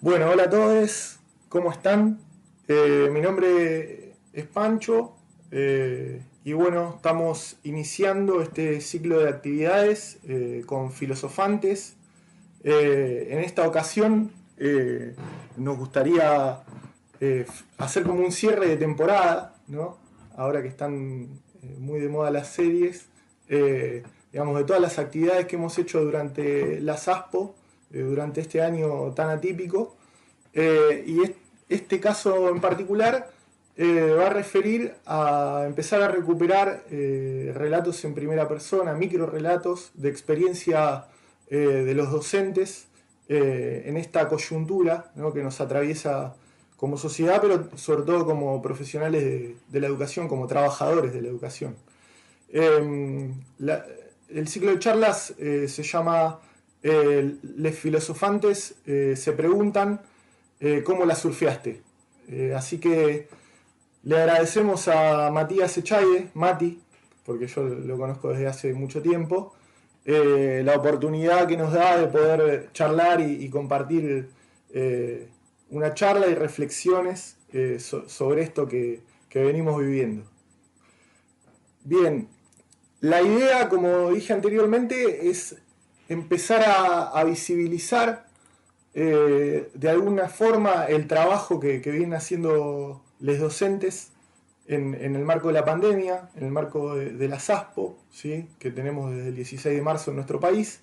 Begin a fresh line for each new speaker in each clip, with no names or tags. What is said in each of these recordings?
Bueno, hola a todos, ¿cómo están? Mi nombre es Pancho y bueno, estamos iniciando este ciclo de actividades con filosofantes. En esta ocasión nos gustaría hacer como un cierre de temporada, ¿no? Ahora que están muy de moda las series, digamos, de todas las actividades que hemos hecho durante las ASPO, durante este año tan atípico. Este caso en particular va a referir a empezar a recuperar relatos en primera persona, micro relatos de experiencia de los docentes en esta coyuntura, ¿no?, que nos atraviesa como sociedad, pero sobre todo como profesionales de la educación, como trabajadores de la educación. El ciclo de charlas se llama Les filosofantes se preguntan cómo la surfeaste. Así que le agradecemos a Matías Echaide, Mati, porque yo lo conozco desde hace mucho tiempo, la oportunidad que nos da de poder charlar y compartir una charla y reflexiones sobre esto que venimos viviendo. Bien, la idea, como dije anteriormente, es empezar a visibilizar de alguna forma el trabajo que vienen haciendo los docentes en el marco de la pandemia, en el marco de las ASPO, ¿sí?, que tenemos desde el 16 de marzo en nuestro país.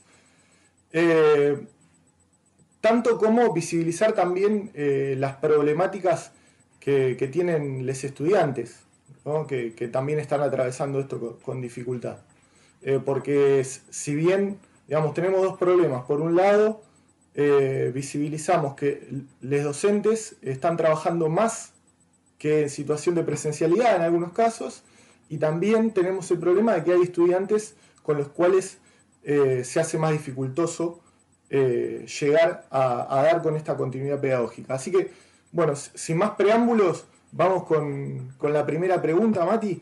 Tanto como visibilizar también las problemáticas que tienen los estudiantes, ¿no?, que también están atravesando esto con dificultad. Porque si bien, digamos, tenemos dos problemas. Por un lado, visibilizamos que los docentes están trabajando más que en situación de presencialidad en algunos casos, y también tenemos el problema de que hay estudiantes con los cuales se hace más dificultoso llegar a dar con esta continuidad pedagógica. Así que, bueno, sin más preámbulos, vamos con la primera pregunta, Mati,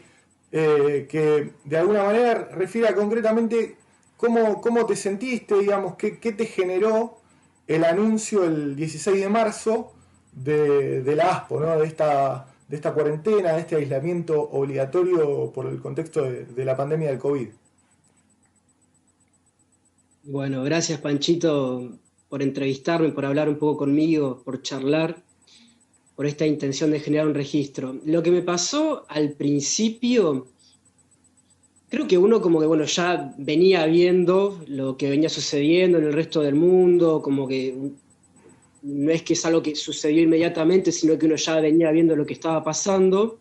que de alguna manera refiere a concretamente cómo te sentiste, digamos, qué te generó el anuncio el 16 de marzo de la ASPO, ¿no?, de esta cuarentena, de este aislamiento obligatorio por el contexto de la pandemia del COVID.
Bueno, gracias Panchito por entrevistarme, por hablar un poco conmigo, por charlar, por esta intención de generar un registro. Lo que me pasó al principio, creo que uno como que, bueno, ya venía viendo lo que venía sucediendo en el resto del mundo, como que no es que es algo que sucedió inmediatamente, sino que uno ya venía viendo lo que estaba pasando.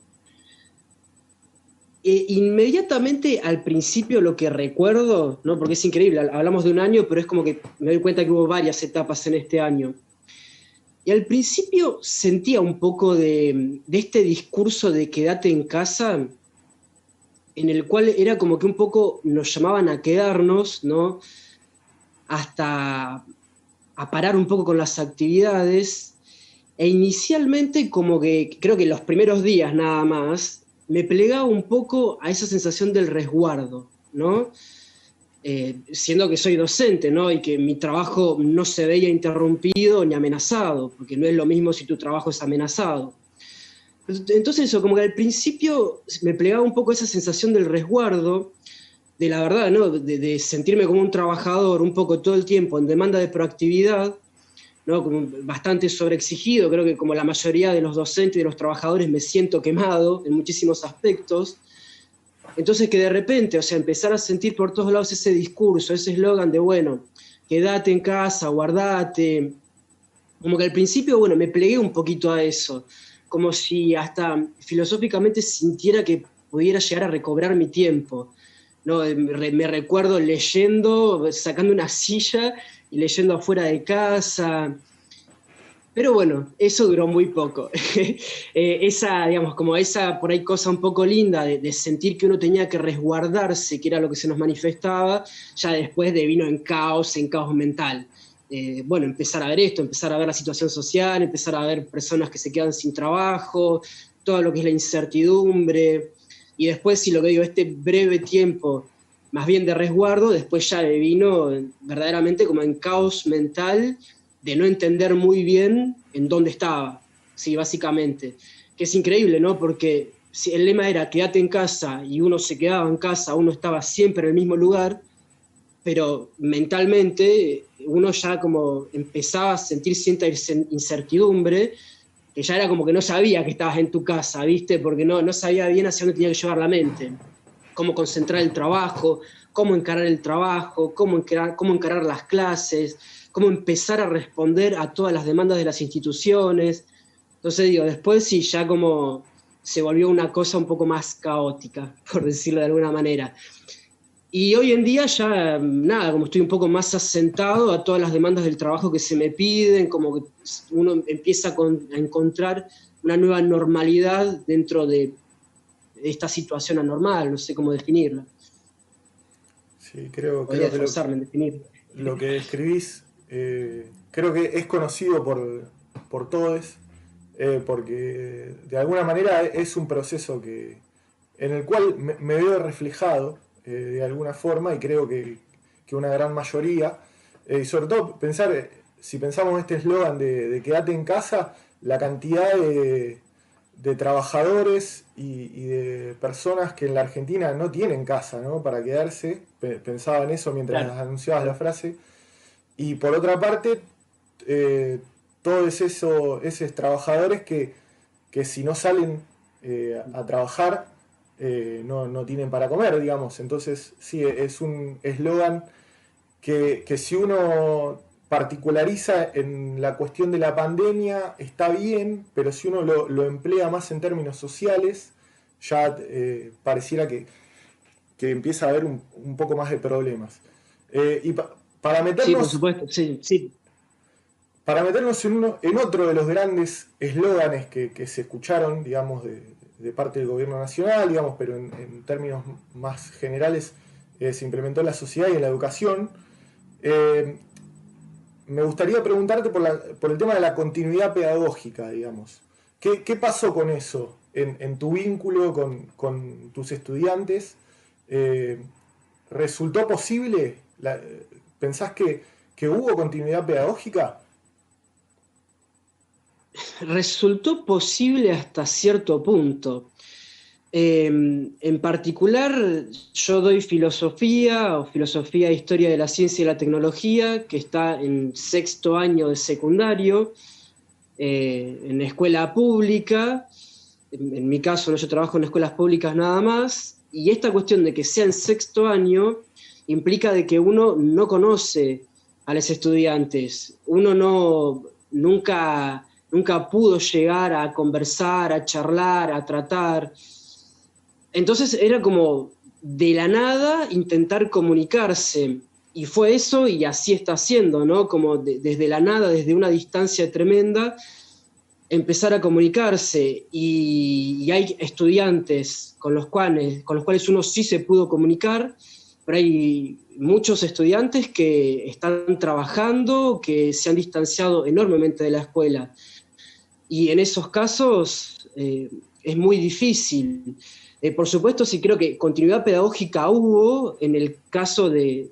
Inmediatamente al principio lo que recuerdo, ¿no? Porque es increíble, hablamos de un año, pero es como que me doy cuenta que hubo varias etapas en este año. Y al principio sentía un poco de este discurso de quédate en casa, en el cual era como que un poco nos llamaban a quedarnos, ¿no? Hasta a parar un poco con las actividades. E inicialmente, como que creo que los primeros días nada más, me plegaba un poco a esa sensación del resguardo, ¿no? Siendo que soy docente, ¿no? Y que mi trabajo no se veía interrumpido ni amenazado, porque no es lo mismo si tu trabajo es amenazado. Entonces eso, como que al principio me plegaba un poco esa sensación del resguardo, de la verdad, ¿no? De sentirme como un trabajador un poco todo el tiempo en demanda de proactividad, ¿no? Como bastante sobreexigido. Creo que como la mayoría de los docentes y de los trabajadores me siento quemado en muchísimos aspectos. Entonces que de repente, o sea, empezar a sentir por todos lados ese discurso, ese eslogan de, bueno, quédate en casa, guardate. Como que al principio, bueno, me plegué un poquito a eso, como si hasta filosóficamente sintiera que pudiera llegar a recobrar mi tiempo. ¿No? Me recuerdo leyendo, sacando una silla y leyendo afuera de casa. Pero bueno, eso duró muy poco. Esa, digamos, como esa por ahí cosa un poco linda de sentir que uno tenía que resguardarse, que era lo que se nos manifestaba, ya después de vino en caos mental. Bueno, empezar a ver esto, empezar a ver la situación social, empezar a ver personas que se quedan sin trabajo, todo lo que es la incertidumbre. Y después, si lo que digo, este breve tiempo, más bien de resguardo, después ya vino verdaderamente como en caos mental de no entender muy bien en dónde estaba, sí, básicamente. Que es increíble, ¿no? Porque si el lema era quédate en casa y uno se quedaba en casa, uno estaba siempre en el mismo lugar, pero mentalmente uno ya como empezaba a sentir cierta incertidumbre, que ya era como que no sabía que estabas en tu casa, ¿viste? Porque no sabía bien hacia dónde tenía que llevar la mente, cómo concentrar el trabajo, cómo encarar el trabajo, cómo encarar las clases, cómo empezar a responder a todas las demandas de las instituciones. Entonces digo, después sí, ya como se volvió una cosa un poco más caótica, por decirlo de alguna manera. Y hoy en día ya, nada, como estoy un poco más asentado a todas las demandas del trabajo que se me piden, como que uno empieza a encontrar una nueva normalidad dentro de esta situación anormal, no sé cómo definirla.
Sí,
Podría
creo que
esforzarme en definirla.
lo que describís, creo que es conocido por todos, porque de alguna manera es un proceso en el cual me veo reflejado de alguna forma y creo que una gran mayoría, y sobre todo pensar, si pensamos en este eslogan de quédate en casa, la cantidad de trabajadores y de personas que en la Argentina no tienen casa, ¿no? Para quedarse, pensaba en eso mientras
Claro,
anunciabas la frase, y por otra parte, eh, todos esos trabajadores que si no salen a trabajar, no tienen para comer, digamos. Entonces, sí, es un eslogan que si uno particulariza en la cuestión de la pandemia, está bien, pero si uno lo emplea más en términos sociales, ya pareciera que empieza a haber un poco más de problemas. Y para
sí, por
meternos
supuesto, sí, sí.
para meternos en otro de los grandes eslóganes que se escucharon, digamos, de parte del gobierno nacional, digamos, pero en términos más generales, se implementó en la sociedad y en la educación. Eh, Me gustaría preguntarte por el tema de la continuidad pedagógica, digamos. ¿Qué pasó con eso en tu vínculo con tus estudiantes? Eh, ¿Resultó posible? ¿Pensás que hubo continuidad pedagógica?
Resultó posible hasta cierto punto. En particular, yo doy filosofía o filosofía e historia de la ciencia y la tecnología, que está en sexto año de secundario, en escuela pública. En mi caso, ¿no? Yo trabajo en escuelas públicas nada más, y esta cuestión de que sea en sexto año implica de que uno no conoce a los estudiantes, uno nunca pudo llegar a conversar, a charlar, a tratar. Entonces era como de la nada intentar comunicarse. Y fue eso y así está haciendo, ¿no? Como desde la nada, desde una distancia tremenda, empezar a comunicarse. Y hay estudiantes con los cuales uno sí se pudo comunicar, pero hay muchos estudiantes que están trabajando, que se han distanciado enormemente de la escuela. Y en esos casos es muy difícil. Por supuesto, sí creo que continuidad pedagógica hubo en el caso de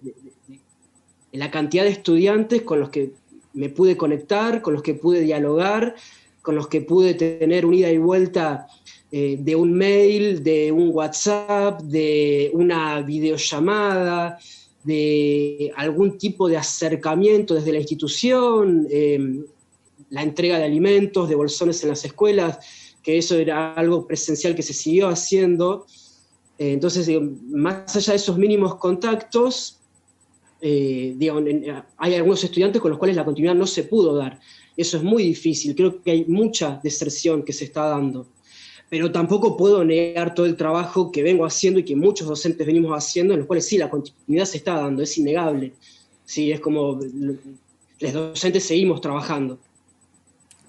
la cantidad de estudiantes con los que me pude conectar, con los que pude dialogar, con los que pude tener un ida y vuelta de un mail, de un WhatsApp, de una videollamada, de algún tipo de acercamiento desde la institución, la entrega de alimentos, de bolsones en las escuelas, que eso era algo presencial que se siguió haciendo. Entonces, digo, más allá de esos mínimos contactos, digo, hay algunos estudiantes con los cuales la continuidad no se pudo dar. Eso es muy difícil. Creo que hay mucha deserción que se está dando. Pero tampoco puedo negar todo el trabajo que vengo haciendo y que muchos docentes venimos haciendo, en los cuales sí, la continuidad se está dando, es innegable. Sí, es como los docentes seguimos trabajando.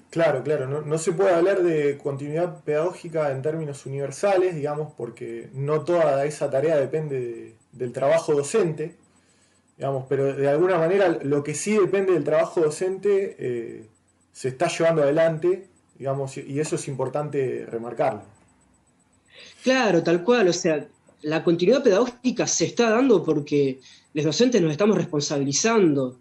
Claro, claro, no se puede hablar de continuidad pedagógica en términos universales, digamos, porque no toda esa tarea depende del trabajo docente, digamos, pero de alguna manera lo que sí depende del trabajo docente se está llevando adelante, digamos, y eso es importante remarcarlo.
Claro, tal cual, o sea, la continuidad pedagógica se está dando porque los docentes nos estamos responsabilizando.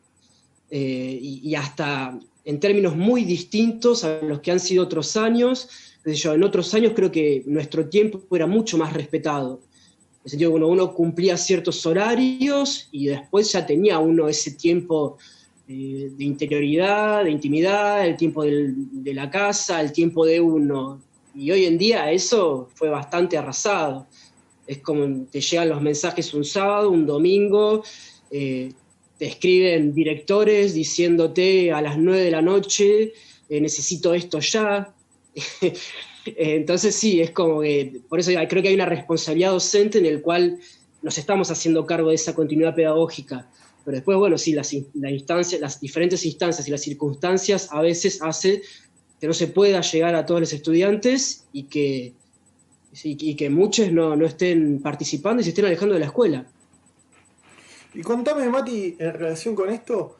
y hasta en términos muy distintos a los que han sido otros años. En otros años creo que nuestro tiempo era mucho más respetado. En el sentido que uno cumplía ciertos horarios y después ya tenía uno ese tiempo de interioridad, de intimidad, el tiempo de la casa, el tiempo de uno. Y hoy en día eso fue bastante arrasado. Es como te llegan los mensajes un sábado, un domingo, te escriben directores diciéndote a las 9 de la noche, necesito esto ya. Entonces sí, es como que, por eso creo que hay una responsabilidad docente en el cual nos estamos haciendo cargo de esa continuidad pedagógica. Pero después, bueno, sí, las diferentes instancias y las circunstancias a veces hace que no se pueda llegar a todos los estudiantes y que muchos no estén participando y se estén alejando de la escuela.
Y contame, Mati, en relación con esto,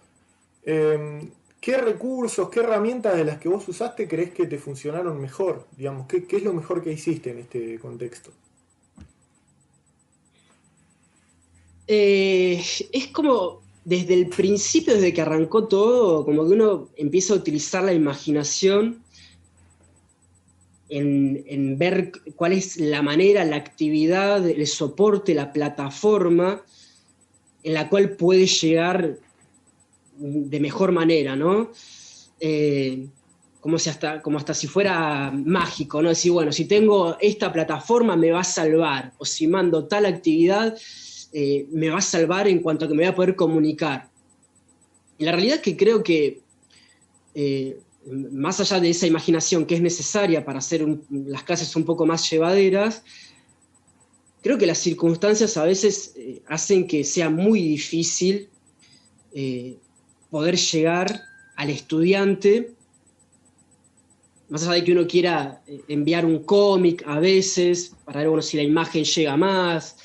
¿qué recursos, qué herramientas de las que vos usaste crees que te funcionaron mejor? Digamos, ¿qué es lo mejor que hiciste en este contexto?
Es como desde el principio, desde que arrancó todo, como que uno empieza a utilizar la imaginación en ver cuál es la manera, la actividad, el soporte, la plataforma en la cual puede llegar de mejor manera, ¿no? Como hasta si fuera mágico, ¿no? Decir, bueno, si tengo esta plataforma me va a salvar, o si mando tal actividad me va a salvar en cuanto a que me voy a poder comunicar. Y la realidad es que creo que más allá de esa imaginación que es necesaria para hacer las clases un poco más llevaderas, creo que las circunstancias a veces hacen que sea muy difícil poder llegar al estudiante, más allá de que uno quiera enviar un cómic a veces, para ver, bueno, si la imagen llega más,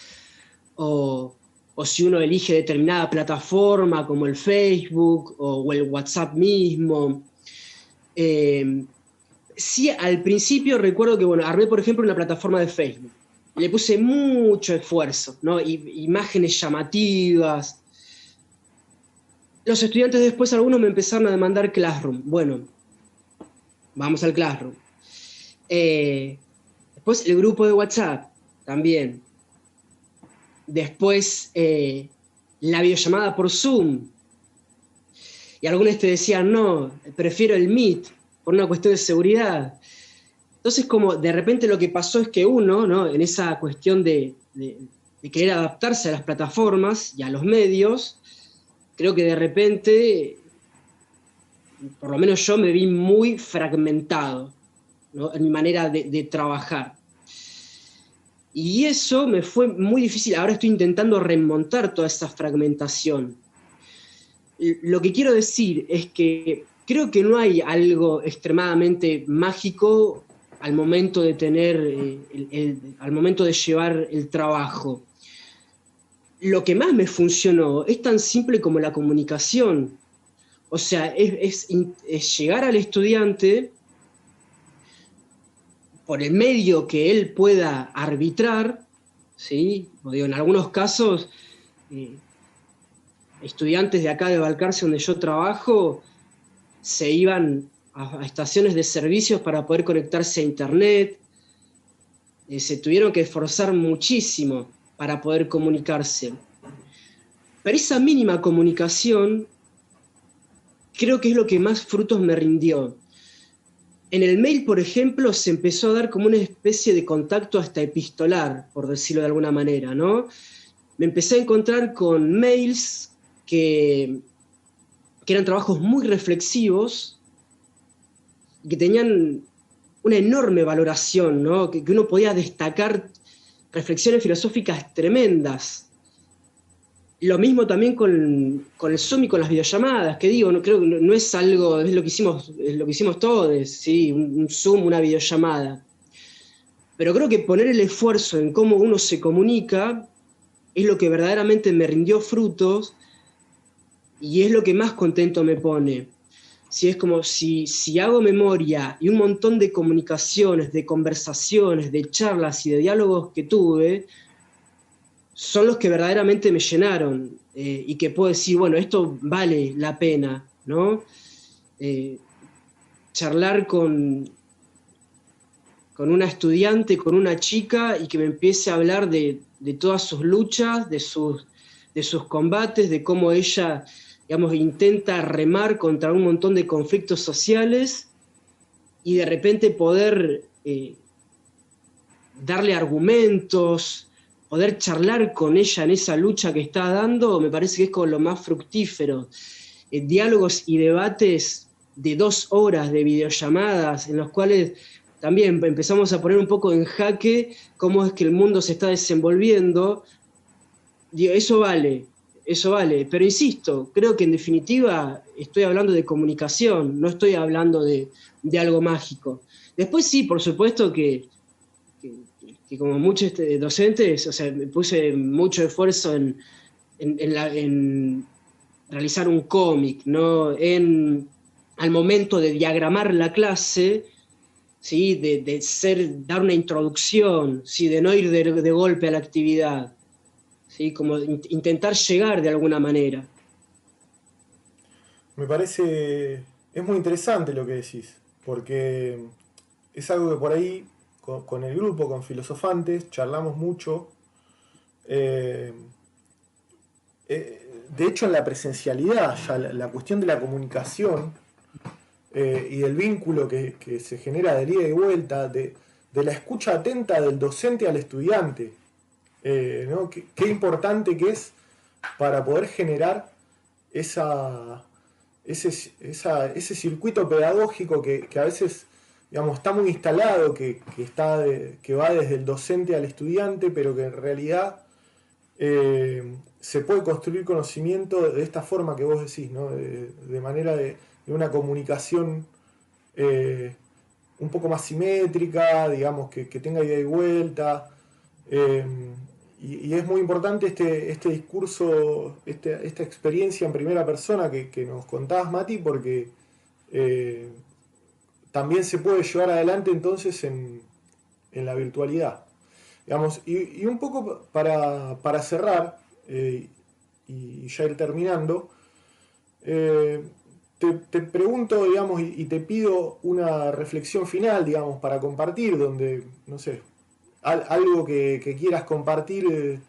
o si uno elige determinada plataforma como el Facebook o el WhatsApp mismo. Sí, al principio recuerdo que, bueno, armé, por ejemplo, una plataforma de Facebook. Le puse mucho esfuerzo, ¿no? Imágenes llamativas. Los estudiantes después, algunos me empezaron a demandar Classroom. Bueno, vamos al Classroom. Después el grupo de WhatsApp, también. Después la videollamada por Zoom. Y algunos te decían, no, prefiero el Meet, por una cuestión de seguridad. Entonces, como de repente lo que pasó es que uno, ¿no? En esa cuestión de querer adaptarse a las plataformas y a los medios, creo que de repente, por lo menos yo me vi muy fragmentado, ¿no? En mi manera de trabajar. Y eso me fue muy difícil. Ahora estoy intentando remontar toda esa fragmentación. Lo que quiero decir es que creo que no hay algo extremadamente mágico al momento de al momento de llevar el trabajo. Lo que más me funcionó es tan simple como la comunicación. O sea, es llegar al estudiante por el medio que él pueda arbitrar, ¿sí? Digo, en algunos casos, estudiantes de acá de Balcarce, donde yo trabajo, se iban a estaciones de servicios para poder conectarse a internet, se tuvieron que esforzar muchísimo para poder comunicarse. Pero esa mínima comunicación creo que es lo que más frutos me rindió. En el mail, por ejemplo, se empezó a dar como una especie de contacto hasta epistolar, por decirlo de alguna manera, ¿no? Me empecé a encontrar con mails que eran trabajos muy reflexivos, que tenían una enorme valoración, ¿no? Que uno podía destacar reflexiones filosóficas tremendas. Lo mismo también con el Zoom y con las videollamadas, que digo, no, creo que no es algo, es lo que hicimos todos, ¿sí? Un Zoom, una videollamada. Pero creo que poner el esfuerzo en cómo uno se comunica es lo que verdaderamente me rindió frutos y es lo que más contento me pone. Si es como si hago memoria y un montón de comunicaciones, de conversaciones, de charlas y de diálogos que tuve, son los que verdaderamente me llenaron. y que puedo decir, bueno, esto vale la pena, ¿no? Charlar con una estudiante, con una chica, y que me empiece a hablar de todas sus luchas, de sus combates, de cómo ella, digamos, intenta remar contra un montón de conflictos sociales, y de repente poder darle argumentos, poder charlar con ella en esa lucha que está dando, me parece que es como lo más fructífero. Diálogos y debates de 2 horas de videollamadas en los cuales también empezamos a poner un poco en jaque cómo es que el mundo se está desenvolviendo. Digo, eso vale, pero insisto, creo que en definitiva estoy hablando de comunicación, no estoy hablando de algo mágico. Después sí, por supuesto que como muchos docentes, o sea, me puse mucho esfuerzo en realizar un cómic, ¿no? Al momento de diagramar la clase, ¿sí? Dar una introducción, ¿sí? De no ir de golpe a la actividad, ¿sí? Como intentar llegar de alguna manera.
Me parece, es muy interesante lo que decís, porque es algo que por ahí, con el grupo, con Filosofantes, charlamos mucho. Eh, de hecho, en la presencialidad, ya la cuestión de la comunicación y del vínculo que se genera de ida y vuelta, de la escucha atenta del docente al estudiante, ¿no? Qué importante que es para poder generar ese circuito pedagógico que a veces, digamos, está muy instalado, que va desde el docente al estudiante, pero que en realidad se puede construir conocimiento de esta forma que vos decís, ¿no? De manera de una comunicación un poco más simétrica, digamos, que tenga ida y vuelta. eh, y es muy importante este discurso, esta experiencia en primera persona que nos contabas, Mati, porque eh, también se puede llevar adelante entonces en la virtualidad. Digamos, y un poco para cerrar y ya ir terminando, eh, te pregunto, digamos, y te pido una reflexión final, digamos, para compartir, donde, no sé, algo que quieras compartir,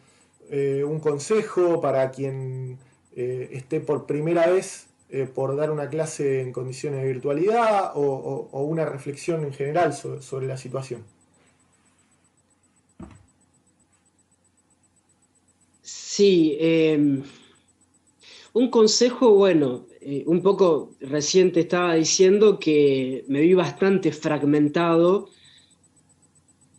un consejo para quien esté por primera vez por dar una clase en condiciones de virtualidad o una reflexión en general sobre la situación.
Sí, un consejo, bueno, un poco reciente estaba diciendo que me vi bastante fragmentado,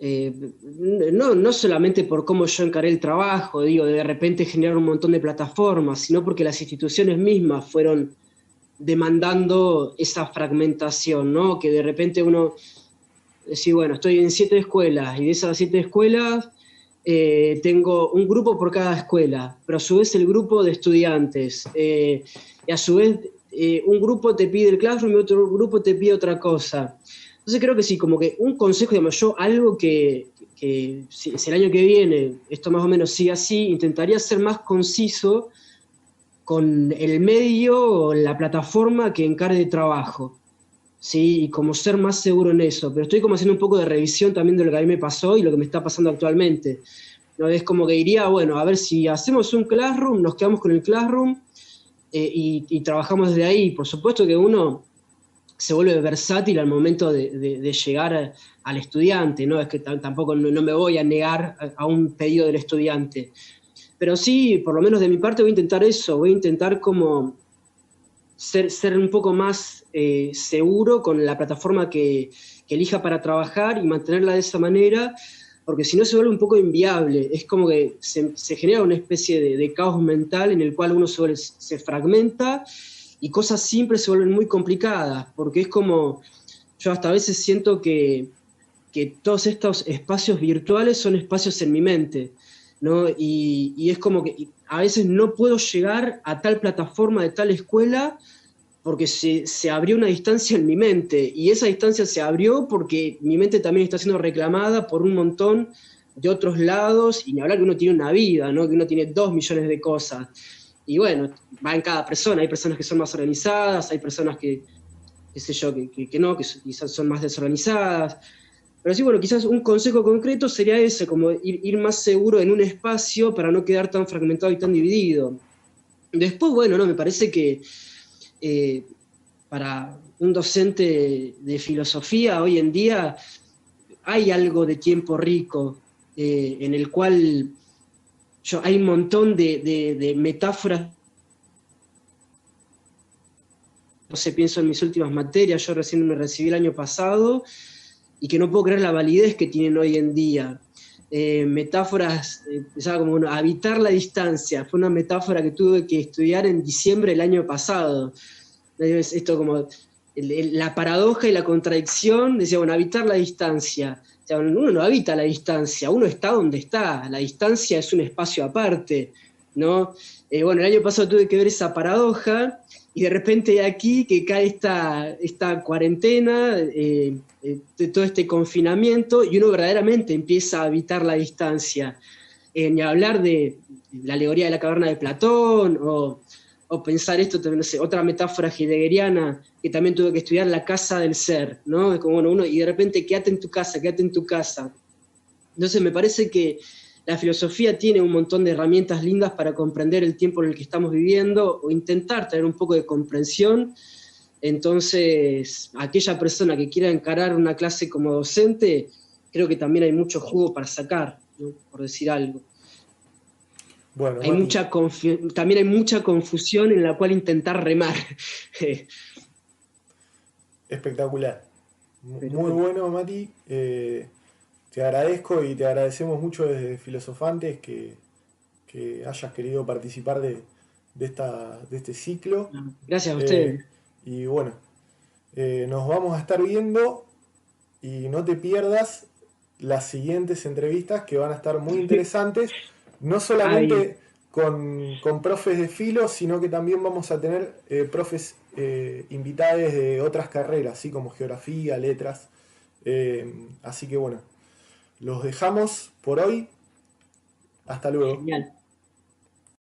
no solamente por cómo yo encaré el trabajo, digo, de repente generar un montón de plataformas, sino porque las instituciones mismas fueron demandando esa fragmentación, ¿no? Que de repente uno decía, bueno, estoy en 7 escuelas y de esas 7 escuelas tengo un grupo por cada escuela, pero a su vez el grupo de estudiantes, y a su vez un grupo te pide el Classroom y otro grupo te pide otra cosa. Entonces creo que sí, como que un consejo, digamos, yo algo que si el año que viene esto más o menos sigue así, intentaría ser más conciso con el medio o la plataforma que encare de trabajo, ¿sí? Y como ser más seguro en eso. Pero estoy como haciendo un poco de revisión también de lo que a mí me pasó y lo que me está pasando actualmente. ¿No? Es como que diría, bueno, a ver si hacemos un Classroom, nos quedamos con el Classroom y trabajamos desde ahí. Por supuesto que uno se vuelve versátil al momento de llegar al estudiante, ¿no? Es que tampoco no me voy a negar a un pedido del estudiante. Pero sí, por lo menos de mi parte voy a intentar eso, voy a intentar como ser un poco más seguro con la plataforma que elija para trabajar y mantenerla de esa manera, porque si no se vuelve un poco inviable. Es como que se genera una especie de caos mental en el cual uno se fragmenta y cosas simples se vuelven muy complicadas, porque es como, yo hasta a veces siento que todos estos espacios virtuales son espacios en mi mente, ¿no? Y es como que a veces no puedo llegar a tal plataforma de tal escuela porque se abrió una distancia en mi mente, y esa distancia se abrió porque mi mente también está siendo reclamada por un montón de otros lados, y ni hablar que uno tiene una vida, ¿no? Que uno tiene 2 millones de cosas. Y bueno, va en cada persona. Hay personas que son más organizadas, hay personas que, qué sé yo, que no, que quizás son más desorganizadas. Pero sí, bueno, quizás un consejo concreto sería ese, como ir más seguro en un espacio para no quedar tan fragmentado y tan dividido. Después, bueno, no, me parece que eh, para un docente de filosofía hoy en día hay algo de tiempo rico, en el cual hay un montón de metáforas. No sé, pienso en mis últimas materias, yo recién me recibí el año pasado y que no puedo creer la validez que tienen hoy en día. Metáforas, pensaba como bueno, habitar la distancia, fue una metáfora que tuve que estudiar en diciembre del año pasado. Es esto como la paradoja y la contradicción, decía, bueno, habitar la distancia. O sea, uno no habita la distancia, uno está donde está, la distancia es un espacio aparte, ¿no? Bueno, el año pasado tuve que ver esa paradoja y de repente aquí que cae esta cuarentena, de todo este confinamiento y uno verdaderamente empieza a habitar la distancia. Ni hablar de la alegoría de la caverna de Platón o pensar esto, no sé, otra metáfora heideggeriana que también tuve que estudiar, la casa del ser, ¿no? Es como, bueno, uno, y de repente quédate en tu casa, quédate en tu casa. Entonces me parece que la filosofía tiene un montón de herramientas lindas para comprender el tiempo en el que estamos viviendo o intentar tener un poco de comprensión. Entonces, aquella persona que quiera encarar una clase como docente, creo que también hay mucho jugo para sacar, ¿no? Por decir algo.
Bueno,
Hay
Mati,
también hay mucha confusión en la cual intentar remar.
espectacular.
Pero
Muy
bueno,
bueno, Mati. Te agradezco y te agradecemos mucho desde Filosofantes que hayas querido participar de este ciclo.
gracias a
Eh,
ustedes.
y bueno, nos vamos a estar viendo y no te pierdas las siguientes entrevistas que van a estar muy interesantes, no
Ah, bien.
solamente con profes de filo, sino que también vamos a tener profes invitados de otras carreras, así como geografía, letras. Así que bueno, los dejamos por hoy. Hasta luego.
Genial.